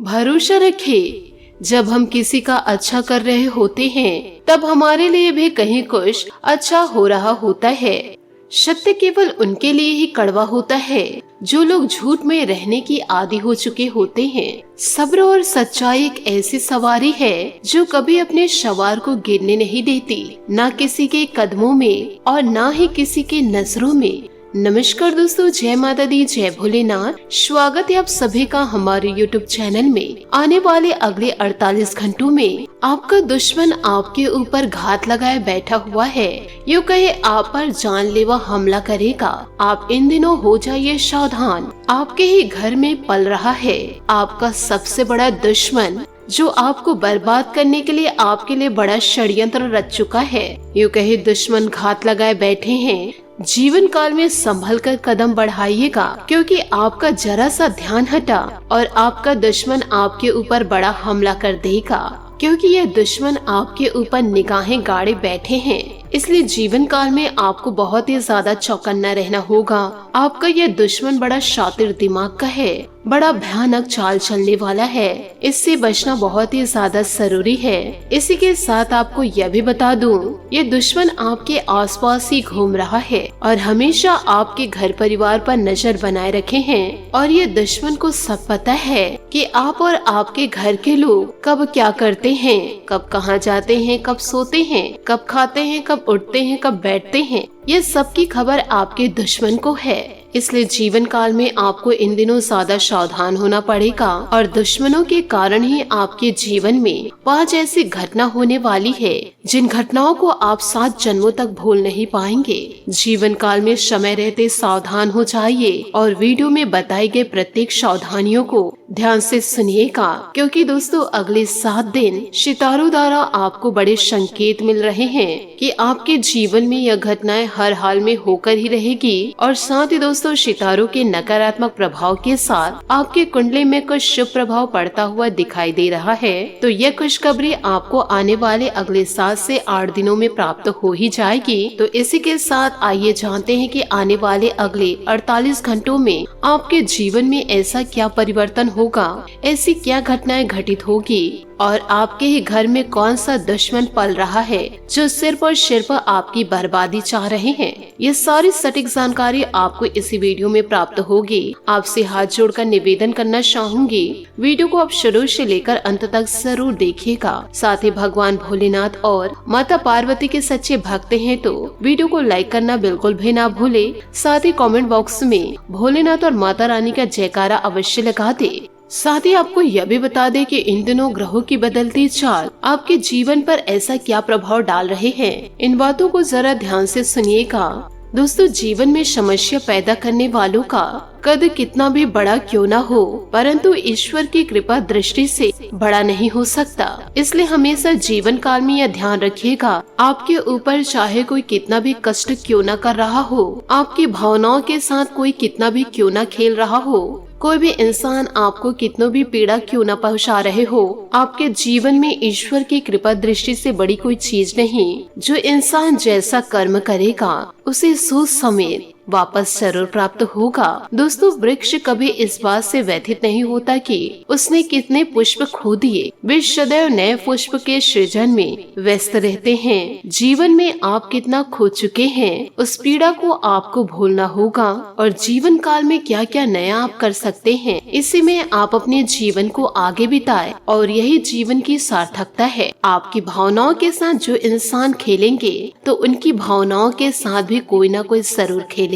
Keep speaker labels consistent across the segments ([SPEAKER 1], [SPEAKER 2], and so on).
[SPEAKER 1] भरोसा रखें, जब हम किसी का अच्छा कर रहे होते हैं तब हमारे लिए भी कहीं कुछ अच्छा हो रहा होता है। सत्य केवल उनके लिए ही कड़वा होता है जो लोग झूठ में रहने की आदी हो चुके होते हैं। सब्र और सच्चाई एक ऐसी सवारी है जो कभी अपने सवार को गिरने नहीं देती, ना किसी के कदमों में और ना ही किसी के नजरों में। नमस्कार दोस्तों, जय माता दी, जय भोलेनाथ। स्वागत है आप सभी का हमारे YouTube चैनल में। आने वाले अगले 48 घंटों में आपका दुश्मन आपके ऊपर घात लगाए बैठा हुआ है। यूँ कहे आप पर जानलेवा हमला करेगा। आप इन दिनों हो जाइए सावधान। आपके ही घर में पल रहा है आपका सबसे बड़ा दुश्मन, जो आपको बर्बाद करने के लिए आपके लिए बड़ा षड्यंत्र रच चुका है। यूँ कहे दुश्मन घात लगाए बैठे हैं। जीवन काल में संभल कर कदम बढ़ाइएगा, क्योंकि आपका जरा सा ध्यान हटा और आपका दुश्मन आपके ऊपर बड़ा हमला कर देगा, क्योंकि यह दुश्मन आपके ऊपर निगाहें गाड़े बैठे हैं। इसलिए जीवन काल में आपको बहुत ही ज्यादा चौकन्ना रहना होगा। आपका यह दुश्मन बड़ा शातिर दिमाग का है, बड़ा भयानक चाल चलने वाला है। इससे बचना बहुत ही ज्यादा जरूरी है। इसी के साथ आपको यह भी बता दूं, ये दुश्मन आपके आसपास ही घूम रहा है और हमेशा आपके घर परिवार पर नजर बनाए रखे हैं। और ये दुश्मन को सब पता है कि आप और आपके घर के लोग कब क्या करते हैं, कब कहाँ जाते हैं, कब सोते हैं, कब खाते हैं, कब उठते हैं, कब बैठते हैं। ये सब की खबर आपके दुश्मन को है। इसलिए जीवन काल में आपको इन दिनों ज्यादा सावधान होना पड़ेगा और दुश्मनों के कारण ही आपके जीवन में 5 ऐसी घटना होने वाली है जिन घटनाओं को आप 7 जन्मों तक भूल नहीं पाएंगे। जीवन काल में समय रहते सावधान हो जाइए और वीडियो में बताई गए प्रत्येक सावधानियों को ध्यान से सुनिएगा, क्योंकि दोस्तों अगले 7 दिन सितारों द्वारा आपको बड़े संकेत मिल रहे हैं कि आपके जीवन में यह घटनाएं हर हाल में होकर ही रहेगी। और साथ ही दोस्तों सितारों के नकारात्मक प्रभाव के साथ आपके कुंडली में कुछ शुभ प्रभाव पड़ता हुआ दिखाई दे रहा है। तो यह खुशखबरी आपको आने वाले अगले 7 से 8 दिनों में प्राप्त हो ही जाएगी। तो इसी के साथ आइए जानते हैं कि आने वाले अगले 48 घंटों में आपके जीवन में ऐसा क्या परिवर्तन होगा, ऐसी क्या घटनाएं घटित होगी और आपके ही घर में कौन सा दुश्मन पल रहा है जो सिर्फ और सिर्फ आपकी बर्बादी चाह रहे हैं। ये सारी सटीक जानकारी आपको इसी वीडियो में प्राप्त होगी। आपसे हाथ जोड़कर निवेदन करना चाहूंगी, वीडियो को आप शुरू से लेकर अंत तक जरूर देखिएगा। साथ ही भगवान भोलेनाथ और माता पार्वती के सच्चे भक्त हैं तो वीडियो को लाइक करना बिल्कुल भी ना भूले। साथ ही कमेंट बॉक्स में भोलेनाथ और माता रानी का जयकारा अवश्य लगा दे। साथ ही आपको यह भी बता दें कि इन दिनों ग्रहों की बदलती चाल आपके जीवन पर ऐसा क्या प्रभाव डाल रहे हैं, इन बातों को जरा ध्यान से सुनिएगा। दोस्तों जीवन में समस्या पैदा करने वालों का कद कितना भी बड़ा क्यों ना हो, परंतु ईश्वर की कृपा दृष्टि से बड़ा नहीं हो सकता। इसलिए हमेशा जीवन काल में यह ध्यान रखिएगा, आपके ऊपर चाहे कोई कितना भी कष्ट क्यों ना कर रहा हो, आपकी भावनाओं के साथ कोई कितना भी क्यों ना खेल रहा हो, कोई भी इंसान आपको कितनों भी पीड़ा क्यों न पहुंचा रहे हो, आपके जीवन में ईश्वर की कृपा दृष्टि से बड़ी कोई चीज नहीं। जो इंसान जैसा कर्म करेगा उसे सूद समेत वापस जरूर प्राप्त होगा। दोस्तों वृक्ष कभी इस बात से व्यथित नहीं होता कि उसने कितने पुष्प खो दिए, वे सदैव नए पुष्प के सृजन में व्यस्त रहते हैं। जीवन में आप कितना खो चुके हैं, उस पीड़ा को आपको भूलना होगा और जीवन काल में क्या क्या नया आप कर सकते हैं, इसी में आप अपने जीवन को आगे बिताए और यही जीवन की सार्थकता है। आपकी भावनाओं के साथ जो इंसान खेलेंगे तो उनकी भावनाओं के साथ भी कोई ना कोई जरूर खेलेंगे।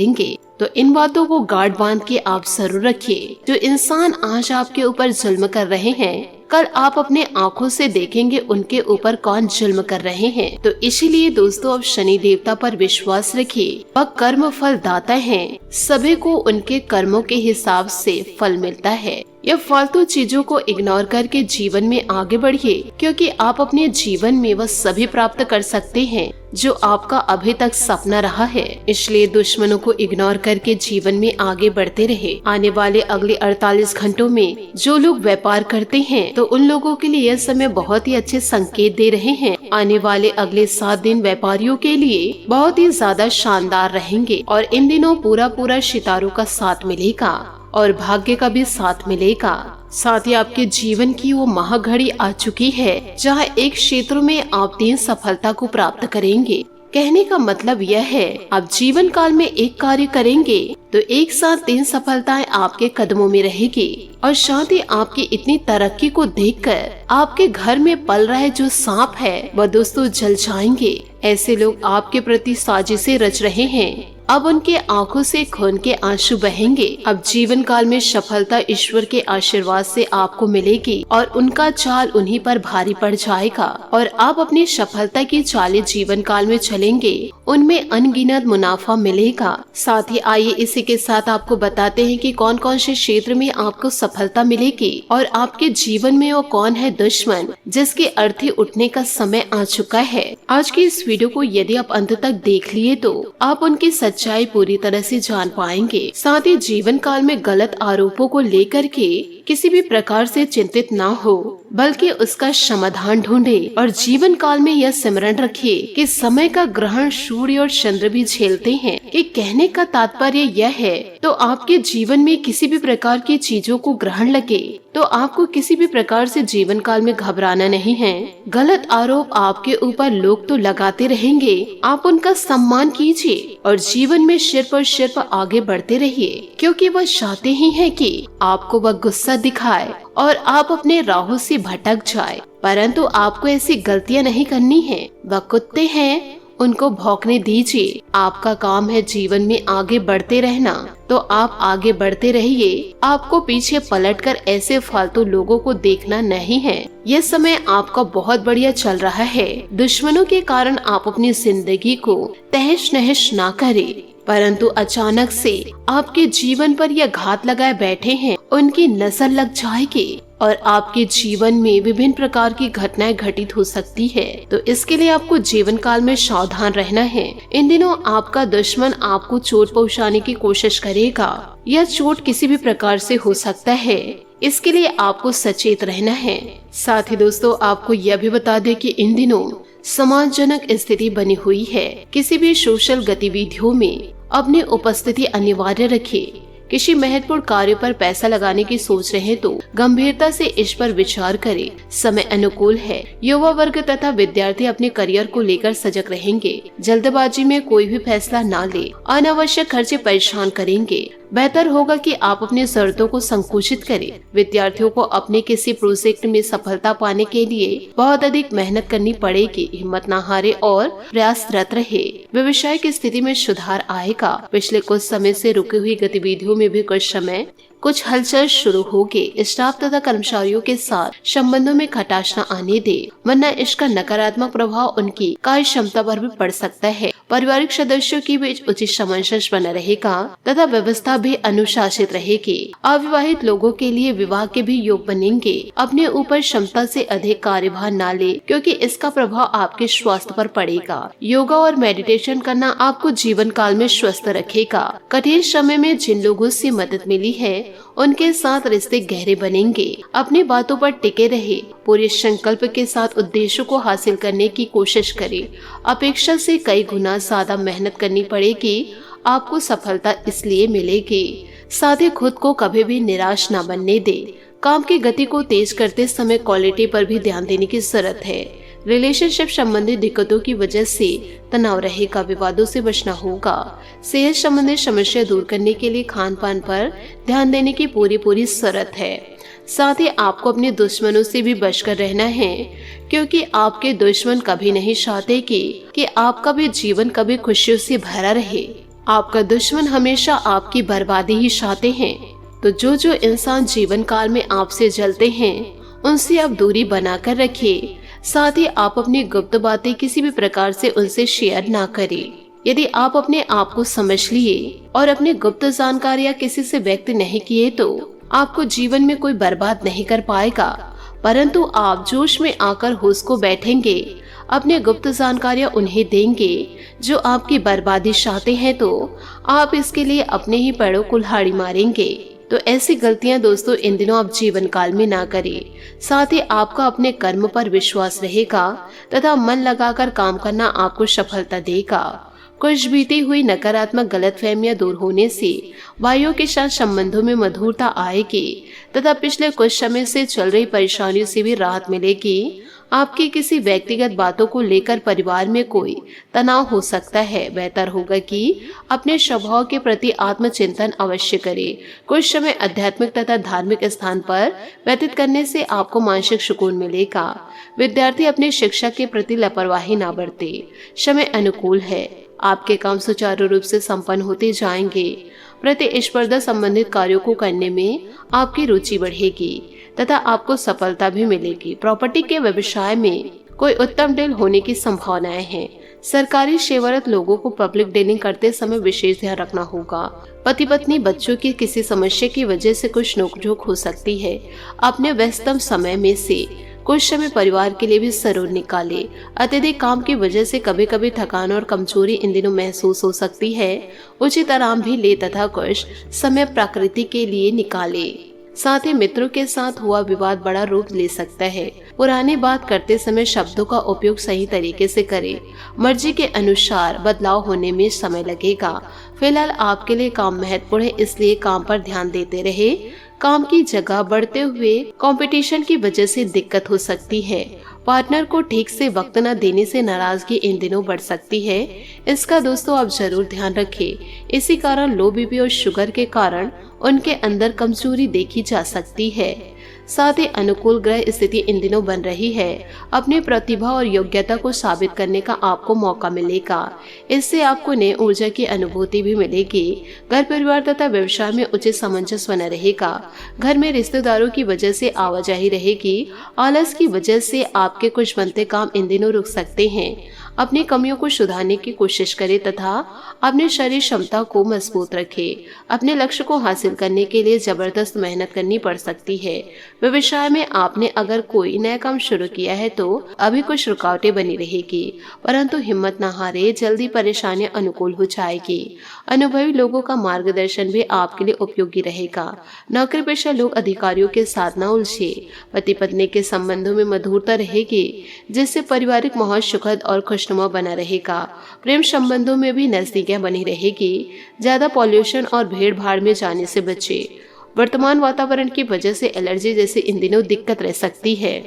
[SPEAKER 1] तो इन बातों को गांठ बांध के आप जरूर रखिए। जो इंसान आज आपके ऊपर जुल्म कर रहे हैं, कल आप अपने आँखों से देखेंगे उनके ऊपर कौन जुल्म कर रहे हैं। तो इसीलिए दोस्तों अब शनि देवता पर विश्वास रखिए, वह कर्म फल दाता है। सभी को उनके कर्मों के हिसाब से फल मिलता है। यह फालतू चीजों को इग्नोर करके जीवन में आगे बढ़िए, क्योंकि आप अपने जीवन में वह सभी प्राप्त कर सकते हैं जो आपका अभी तक सपना रहा है। इसलिए दुश्मनों को इग्नोर करके जीवन में आगे बढ़ते रहे। आने वाले अगले 48 घंटों में जो लोग व्यापार करते हैं तो उन लोगों के लिए यह समय बहुत ही अच्छे संकेत दे रहे हैं। आने वाले अगले 7 दिन व्यापारियों के लिए बहुत ही ज्यादा शानदार रहेंगे और इन दिनों पूरा सितारों का साथ मिलेगा और भाग्य का भी साथ मिलेगा। साथ ही आपके जीवन की वो महाघड़ी आ चुकी है जहाँ एक क्षेत्र में आप 3 सफलता को प्राप्त करेंगे। कहने का मतलब यह है, आप जीवन काल में एक कार्य करेंगे तो एक साथ 3 सफलताएं आपके कदमों में रहेगी। और साथ ही आपकी इतनी तरक्की को देखकर आपके घर में पल रहे जो सांप है वह दोस्तों जल जाएंगे। ऐसे लोग आपके प्रति साजिशें रच रहे हैं। अब उनके आंखों से खून के आंसू बहेंगे। अब जीवन काल में सफलता ईश्वर के आशीर्वाद से आपको मिलेगी और उनका चाल उन्हीं पर भारी पड़ जाएगा और आप अपनी सफलता की चालें जीवन काल में चलेंगे, उनमें अनगिनत मुनाफा मिलेगा। साथ ही आइए इसी के साथ आपको बताते हैं कि कौन कौन से क्षेत्र में आपको सफलता मिलेगी और आपके जीवन में वो कौन है दुश्मन जिसके अर्थी उठने का समय आ चुका है। आज की इस वीडियो को यदि आप अंत तक देख लिए तो आप उनकी सच्चाई पूरी तरह से जान पाएंगे। साथ ही जीवन काल में गलत आरोपों को लेकर के किसी भी प्रकार से चिंतित ना हो, बल्कि उसका समाधान ढूंढे और जीवन काल में यह स्मरण रखिए कि समय का ग्रहण सूर्य और चंद्र भी झेलते हैं। कि कहने का तात्पर्य यह है, तो आपके जीवन में किसी भी प्रकार की चीजों को ग्रहण लगे तो आपको किसी भी प्रकार से जीवन काल में घबराना नहीं है। गलत आरोप आपके ऊपर लोग तो लगाते रहेंगे, आप उनका सम्मान कीजिए और जीवन में सिर्फ आगे बढ़ते रहिए, क्योंकि वह चाहते ही हैं कि आपको वह गुस्सा दिखाए और आप अपने राहों से भटक जाए। परंतु आपको ऐसी गलतियां नहीं करनी है। वह कुत्ते हैं, उनको भौंकने दीजिए। आपका काम है जीवन में आगे बढ़ते रहना, तो आप आगे बढ़ते रहिए। आपको पीछे पलटकर ऐसे फालतू लोगों को देखना नहीं है। यह समय आपका बहुत बढ़िया चल रहा है। दुश्मनों के कारण आप अपनी जिंदगी को तहस नहस ना करें, परंतु अचानक से आपके जीवन पर यह घात लगाए बैठे हैं, उनकी नजर लग जाएगी और आपके जीवन में विभिन्न प्रकार की घटनाएं घटित हो सकती है। तो इसके लिए आपको जीवन काल में सावधान रहना है। इन दिनों आपका दुश्मन आपको चोट पहुंचाने की कोशिश करेगा। यह चोट किसी भी प्रकार से हो सकता है, इसके लिए आपको सचेत रहना है। साथ ही दोस्तों आपको यह भी बता दें कि इन दिनों सम्मानजनक स्थिति बनी हुई है। किसी भी सोशल गतिविधियों में अपनी उपस्थिति अनिवार्य रखें। किसी महत्वपूर्ण कार्य पर पैसा लगाने की सोच रहे हैं तो गंभीरता से इस पर विचार करें। समय अनुकूल है। युवा वर्ग तथा विद्यार्थी अपने करियर को लेकर सजग रहेंगे। जल्दबाजी में कोई भी फैसला ना ले, अनावश्यक खर्चे परेशान करेंगे। बेहतर होगा कि आप अपनी शर्तों को संकुचित करें। विद्यार्थियों को अपने किसी प्रोजेक्ट में सफलता पाने के लिए बहुत अधिक मेहनत करनी पड़ेगी। हिम्मत न हारे और प्रयासरत रहे। व्यवसाय की स्थिति में सुधार आएगा। पिछले कुछ समय से रुकी हुई गतिविधियों में भी कुछ हलचल शुरू होगी। स्टाफ तथा कर्मचारियों के साथ संबंधों में खटास न आने दे, वरना इसका नकारात्मक प्रभाव उनकी कार्य क्षमता पर भी पड़ सकता है। पारिवारिक सदस्यों के बीच उचित सामंजस्य बना रहेगा तथा व्यवस्था भी अनुशासित रहेगी। अविवाहित लोगों के लिए विवाह के भी योग बनेंगे। अपने ऊपर क्षमता से अधिक कार्यभार न ले, क्योंकि इसका प्रभाव आपके स्वास्थ्य पर पड़ेगा। योगा और मेडिटेशन करना आपको जीवन काल में स्वस्थ रखेगा। कठिन समय में जिन लोगों से मदद मिली है उनके साथ रिश्ते गहरे बनेंगे। अपनी बातों पर टिके रहे। पूरे संकल्प के साथ उद्देश्यों को हासिल करने की कोशिश करें। अपेक्षा से कई गुना ज्यादा मेहनत करनी पड़ेगी। आपको सफलता इसलिए मिलेगी। साथ ही खुद को कभी भी निराश न बनने दे। काम की गति को तेज करते समय क्वालिटी पर भी ध्यान देने की जरूरत है। रिलेशनशिप संबंधी दिक्कतों की वजह से तनाव रहेगा। विवादों से बचना होगा। सेहत संबंधी समस्या दूर करने के लिए खान पान पर ध्यान देने की पूरी जरूरत है। साथ ही आपको अपने दुश्मनों से भी बचकर रहना है, क्योंकि आपके दुश्मन कभी नहीं चाहते कि आपका भी जीवन कभी खुशियों से भरा रहे। आपका दुश्मन हमेशा आपकी बर्बादी ही चाहते हैं। तो जो इंसान जीवन काल में आपसे जलते हैं उनसे आप दूरी बनाकर रखिए। साथ ही आप अपनी गुप्त बातें किसी भी प्रकार से उनसे शेयर ना करें। यदि आप अपने आप को समझ लिए और अपनी गुप्त जानकारियां किसी से व्यक्त नहीं किए तो आपको जीवन में कोई बर्बाद नहीं कर पाएगा, परंतु आप जोश में आकर होश को बैठेंगे। अपने गुप्त जानकारियां उन्हें देंगे जो आपकी बर्बादी चाहते हैं, तो आप इसके लिए अपने ही पैरों कुल्हाड़ी मारेंगे। तो ऐसी गलतियां दोस्तों इन दिनों आप जीवन काल में ना करें। साथ ही आपका अपने कर्म पर विश्वास रहेगा तथा मन लगाकर काम करना आपको सफलता देगा। कुछ बीती हुई नकारात्मक गलतफहमियां दूर होने से भाइयों के साथ संबंधों में मधुरता आएगी तथा पिछले कुछ समय से चल रही परेशानियों से भी राहत मिलेगी। आपकी किसी व्यक्तिगत बातों को लेकर परिवार में कोई तनाव हो सकता है। बेहतर होगा कि अपने स्वभाव के प्रति आत्मचिंतन अवश्य करें। कुछ समय आध्यात्मिक तथा धार्मिक स्थान पर व्यतीत करने से आपको मानसिक सुकून मिलेगा। विद्यार्थी अपनी शिक्षा के प्रति लापरवाही न बरते। समय अनुकूल है, आपके काम सुचारू रूप से संपन्न होते जाएंगे। प्रतिस्पर्धा संबंधित कार्यों को करने में आपकी रुचि बढ़ेगी तथा आपको सफलता भी मिलेगी। प्रॉपर्टी के व्यवसाय में कोई उत्तम डील होने की संभावनाएं हैं। सरकारी सेवारत लोगों को पब्लिक डीलिंग करते समय विशेष ध्यान रखना होगा। पति पत्नी बच्चों की किसी समस्या की वजह से कुछ नोकझोंक हो सकती है। अपने व्यस्तम समय में से कुछ समय परिवार के लिए भी जरूर निकाले। अत्यधिक काम की वजह से कभी कभी थकान और कमजोरी इन दिनों महसूस हो सकती है। उचित आराम भी ले तथा कुछ समय प्रकृति के लिए निकाले। साथ ही मित्रों के साथ हुआ विवाद बड़ा रूप ले सकता है। पुरानी बात करते समय शब्दों का उपयोग सही तरीके से करें। मर्जी के अनुसार बदलाव होने में समय लगेगा। फिलहाल आपके लिए काम महत्वपूर्ण है, इसलिए काम पर ध्यान देते रहे। काम की जगह बढ़ते हुए कंपटीशन की वजह से दिक्कत हो सकती है। पार्टनर को ठीक से वक्त न देने से नाराजगी इन दिनों बढ़ सकती है। इसका दोस्तों आप जरूर ध्यान रखें। इसी कारण लो बीपी और शुगर के कारण उनके अंदर कमजोरी देखी जा सकती है। साथ ही अनुकूल ग्रह स्थिति इन दिनों बन रही है। अपनी प्रतिभा और योग्यता को साबित करने का आपको मौका मिलेगा। इससे आपको नई ऊर्जा की अनुभूति भी मिलेगी। घर परिवार तथा व्यवसाय में उचित सामंजस्य बना रहेगा। घर में रिश्तेदारों की वजह से आवाजाही रहेगी। आलस की वजह से आपके कुछ बनते काम इन दिनों रुक सकते हैं। अपनी कमियों को सुधारने की कोशिश करें तथा अपने शरीर क्षमता को मजबूत रखें। अपने लक्ष्य को हासिल करने के लिए जबरदस्त मेहनत करनी पड़ सकती है। व्यवसाय में आपने अगर कोई नया काम शुरू किया है तो अभी कुछ रुकावटें बनी रहेगी, परंतु हिम्मत न हारे, जल्दी परेशानियां अनुकूल हो जाएगी। अनुभवी लोगों का मार्गदर्शन भी आपके लिए उपयोगी रहेगा। नौकरी पेशा लोग अधिकारियों के साथ न उलझे। पति पत्नी के संबंधों में मधुरता रहेगी, जिससे पारिवारिक माहौल सुखद और खुशनुमा बना रहेगा। प्रेम संबंधों में भी नजदीकियां बनी रहेगी। ज्यादा पॉल्यूशन और भीड़ भाड़ में जाने से बचे। वर्तमान वातावरण की वजह से एलर्जी जैसी इन दिनों दिक्कत रह सकती है।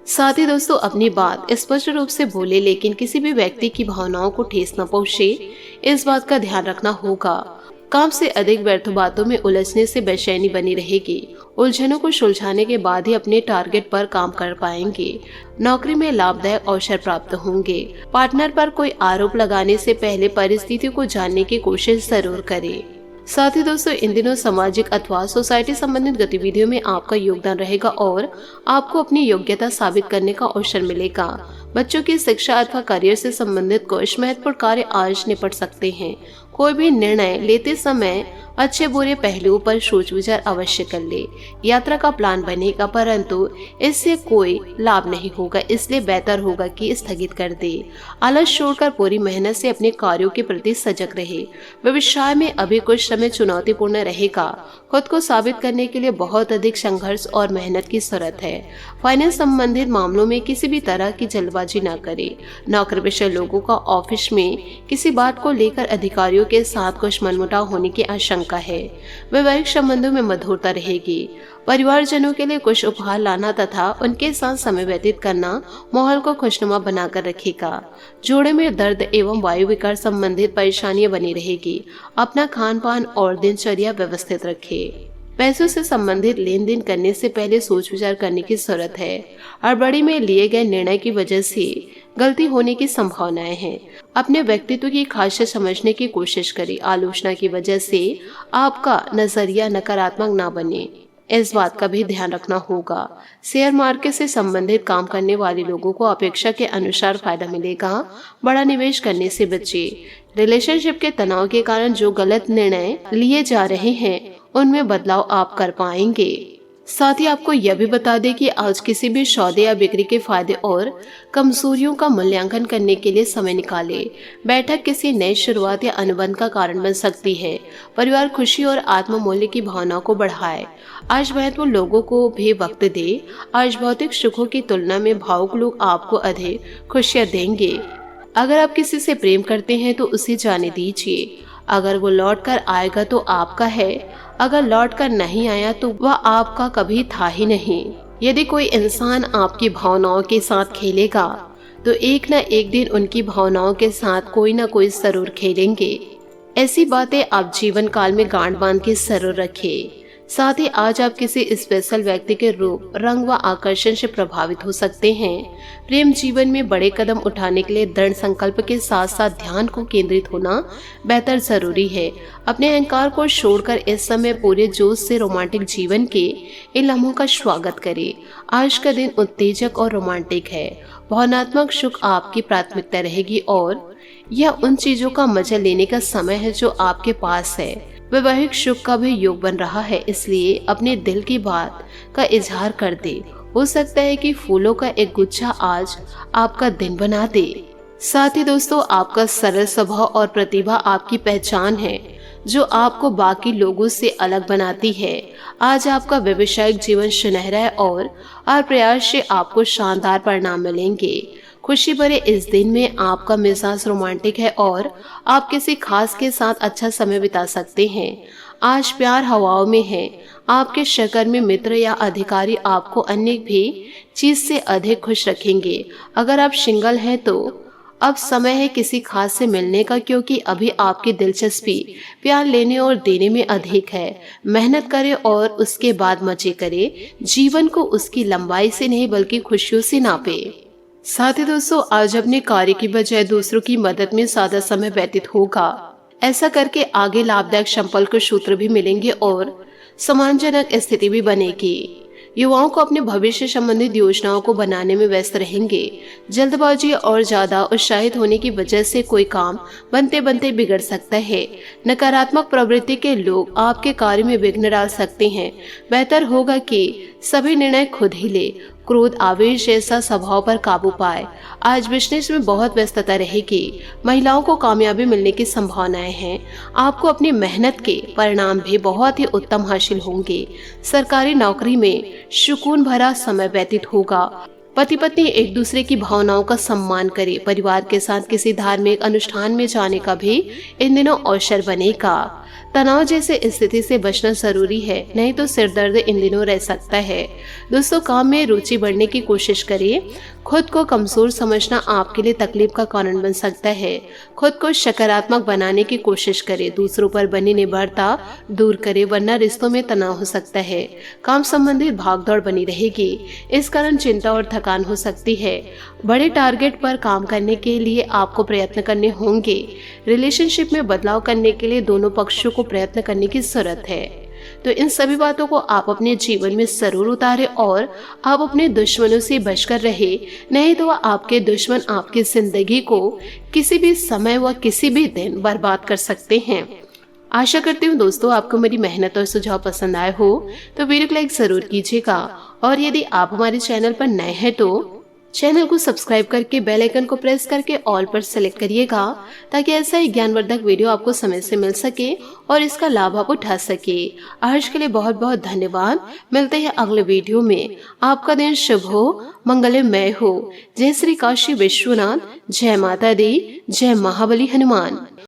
[SPEAKER 1] साथ ही दोस्तों अपनी बात स्पष्ट रूप से बोले, लेकिन किसी भी व्यक्ति की भावनाओं को ठेस न पहुंचे, इस बात का ध्यान रखना होगा। काम से अधिक व्यर्थ बातों में उलझने से बेचैनी बनी रहेगी। उलझनों को सुलझाने के बाद ही अपने टारगेट पर काम कर पाएंगे। नौकरी में लाभदायक अवसर प्राप्त होंगे। पार्टनर पर कोई आरोप लगाने से पहले परिस्थितियों को जानने की कोशिश जरूर करें। साथ ही दोस्तों इन दिनों सामाजिक अथवा सोसाइटी संबंधित गतिविधियों में आपका योगदान रहेगा और आपको अपनी योग्यता साबित करने का अवसर मिलेगा। बच्चों की शिक्षा अथवा करियर से संबंधित कुछ महत्वपूर्ण कार्य आज निपट सकते हैं। कोई भी निर्णय लेते समय अच्छे बुरे पहलुओं पर सोच विचार अवश्य कर ले। यात्रा का प्लान बनेगा, परंतु इससे कोई लाभ नहीं होगा, इसलिए बेहतर होगा कि स्थगित कर दे। आलस छोड़कर पूरी मेहनत से अपने कार्यों के प्रति सजग रहे। व्यवसाय में अभी कुछ समय चुनौतीपूर्ण रहेगा। खुद को साबित करने के लिए बहुत अधिक संघर्ष और मेहनत की जरूरत है। फाइनेंस संबंधित मामलों में किसी भी तरह की जल्दबाजी न करें। नौकरीपेशा लोगों का ऑफिस में किसी बात को लेकर अधिकारियों के साथ कुछ मनमुटाव होने की आशंका है। वैवाहिक संबंधों में मधुरता रहेगी। परिवारजनों के लिए कुछ उपहार लाना तथा उनके साथ समय व्यतीत करना माहौल को खुशनुमा बनाकर रखेगा। जोड़े में दर्द एवं वायु विकार संबंधित परेशानियां बनी रहेगी। अपना खान पान और दिनचर्या व्यवस्थित रखें। पैसों से संबंधित लेन देन करने से पहले सोच विचार करने की जरूरत है। हड़बड़ी में लिए गए निर्णय की वजह से गलती होने की संभावनाएं हैं। अपने व्यक्तित्व की खासियत समझने की कोशिश करें। आलोचना की वजह से आपका नजरिया नकारात्मक ना बने, इस बात का भी ध्यान रखना होगा। शेयर मार्केट से संबंधित काम करने वाले लोगों को अपेक्षा के अनुसार फायदा मिलेगा। बड़ा निवेश करने से बचे। रिलेशनशिप के तनाव के कारण जो गलत निर्णय लिए जा रहे हैं उनमें बदलाव आप कर पाएंगे। साथ ही आपको यह भी बता दें कि आज किसी भी सौदे या बिक्री के फायदे और कमजोरियों का मूल्यांकन करने के लिए समय निकालें। बैठक किसी नई शुरुआत या अनुबंध का कारण बन सकती है। परिवार खुशी और आत्ममूल्य की भावना को बढ़ाए। आज महत्वपूर्ण लोगों को भी वक्त दे। आज भौतिक सुखों की तुलना में भावुक लोग आपको अधिक खुशियां देंगे। अगर आप किसी से प्रेम करते हैं तो उसे जाने दीजिए। अगर वो लौट कर आएगा तो आपका है, अगर लौट कर नहीं आया तो वह आपका कभी था ही नहीं। यदि कोई इंसान आपकी भावनाओं के साथ खेलेगा तो एक न एक दिन उनकी भावनाओं के साथ कोई ना कोई जरूर खेलेंगे। ऐसी बातें आप जीवन काल में गांठ बांध के जरूर रखें। साथ ही आज आप किसी स्पेशल व्यक्ति के रूप, रंग व आकर्षण से प्रभावित हो सकते हैं। प्रेम जीवन में बड़े कदम उठाने के लिए दृढ़ संकल्प के साथ साथ ध्यान को केंद्रित होना बेहतर जरूरी है। अपने अहंकार को छोड़कर इस समय पूरे जोश से रोमांटिक जीवन के इन लम्हों का स्वागत करें। आज का दिन उत्तेजक और रोमांटिक है। भावनात्मक सुख आपकी प्राथमिकता रहेगी और यह उन चीजों का मजा लेने का समय है जो आपके पास है। वैवाहिक सुख का भी योग बन रहा है, इसलिए अपने दिल की बात का इजहार कर दे। हो सकता है कि फूलों का एक गुच्छा आज आपका दिन बना दे। साथ ही दोस्तों, आपका सरल स्वभाव और प्रतिभा आपकी पहचान है जो आपको बाकी लोगों से अलग बनाती है। आज आपका व्यवसायिक जीवन सुनहरा है और हर प्रयास से आपको शानदार परिणाम मिलेंगे। खुशी भरे इस दिन में आपका मिजाज रोमांटिक है और आप किसी खास के साथ अच्छा समय बिता सकते हैं। आज प्यार हवाओं में है। आपके शक्कर में मित्र या अधिकारी आपको अन्य भी चीज से अधिक खुश रखेंगे। अगर आप सिंगल हैं तो अब समय है किसी खास से मिलने का, क्योंकि अभी आपकी दिलचस्पी प्यार लेने और देने में अधिक है। मेहनत करें और उसके बाद मजे करें। जीवन को उसकी लंबाई से नहीं बल्कि खुशियों से नापे। साथ ही दोस्तों, आज अपने कार्य की बजाय दूसरों की मदद में ज्यादा समय व्यतीत होगा। ऐसा करके आगे लाभदायक संपर्क सूत्र भी मिलेंगे और सम्मानजनक स्थिति भी बनेगी। युवाओं को अपने भविष्य संबंधित योजनाओं को बनाने में व्यस्त रहेंगे। जल्दबाजी और ज्यादा उत्साहित होने की वजह से कोई काम बनते बनते बिगड़ सकता है। नकारात्मक प्रवृत्ति के लोग आपके कार्य में विघ्न डाल सकते हैं। बेहतर होगा कि सभी निर्णय खुद ही ले। क्रोध, आवेश जैसा स्वभाव पर काबू पाए। आज बिजनेस में बहुत व्यस्तता रहेगी। महिलाओं को कामयाबी मिलने की संभावनाएं हैं। आपको अपनी मेहनत के परिणाम भी बहुत ही उत्तम हासिल होंगे। सरकारी नौकरी में सुकून भरा समय व्यतीत होगा। पति पत्नी एक दूसरे की भावनाओं का सम्मान करें। परिवार के साथ किसी धार्मिक अनुष्ठान में जाने का भी इन दिनों अवसर बनेगा। तनाव जैसे स्थिति से बचना जरूरी है, नहीं तो सिर दर्द इन दिनों रह सकता है। दोस्तों, काम में रुचि बढ़ने की कोशिश करें। खुद को कमजोर समझना आपके लिए तकलीफ का कारण बन सकता है। खुद को सकारात्मक बनाने की कोशिश करें। दूसरों पर बनी निर्भरता दूर करें, वरना रिश्तों में तनाव हो सकता है। काम संबंधित भागदौड़ बनी रहेगी, इस कारण चिंता और थकान हो सकती है। बड़े टारगेट पर काम करने के लिए आपको प्रयत्न करने होंगे। रिलेशनशिप में बदलाव करने के लिए दोनों पक्षों को प्रयत्न करने की जरूरत है। तो इन सभी बातों को आप अपने जीवन में जरूर उतारें और आप अपने दुश्मनों से बचकर रहे, नहीं तो आपके दुश्मन आपकी जिंदगी को किसी भी समय व किसी भी दिन बर्बाद कर सकते हैं। आशा करती हूँ दोस्तों, आपको मेरी मेहनत और सुझाव पसंद आए हो तो वीडियो को लाइक जरूर कीजिएगा और यदि आप हमारे चैनल पर नए हैं तो चैनल को सब्सक्राइब करके बेल आइकन को प्रेस करके ऑल पर सेलेक्ट करिएगा, ताकि ऐसा ही ज्ञानवर्धक वीडियो आपको समय से मिल सके और इसका लाभ आप उठा सके। आज के लिए बहुत बहुत धन्यवाद। मिलते हैं अगले वीडियो में। आपका दिन शुभ हो, मंगलमय हो। जय श्री काशी विश्वनाथ। जय माता दी। जय महाबली हनुमान।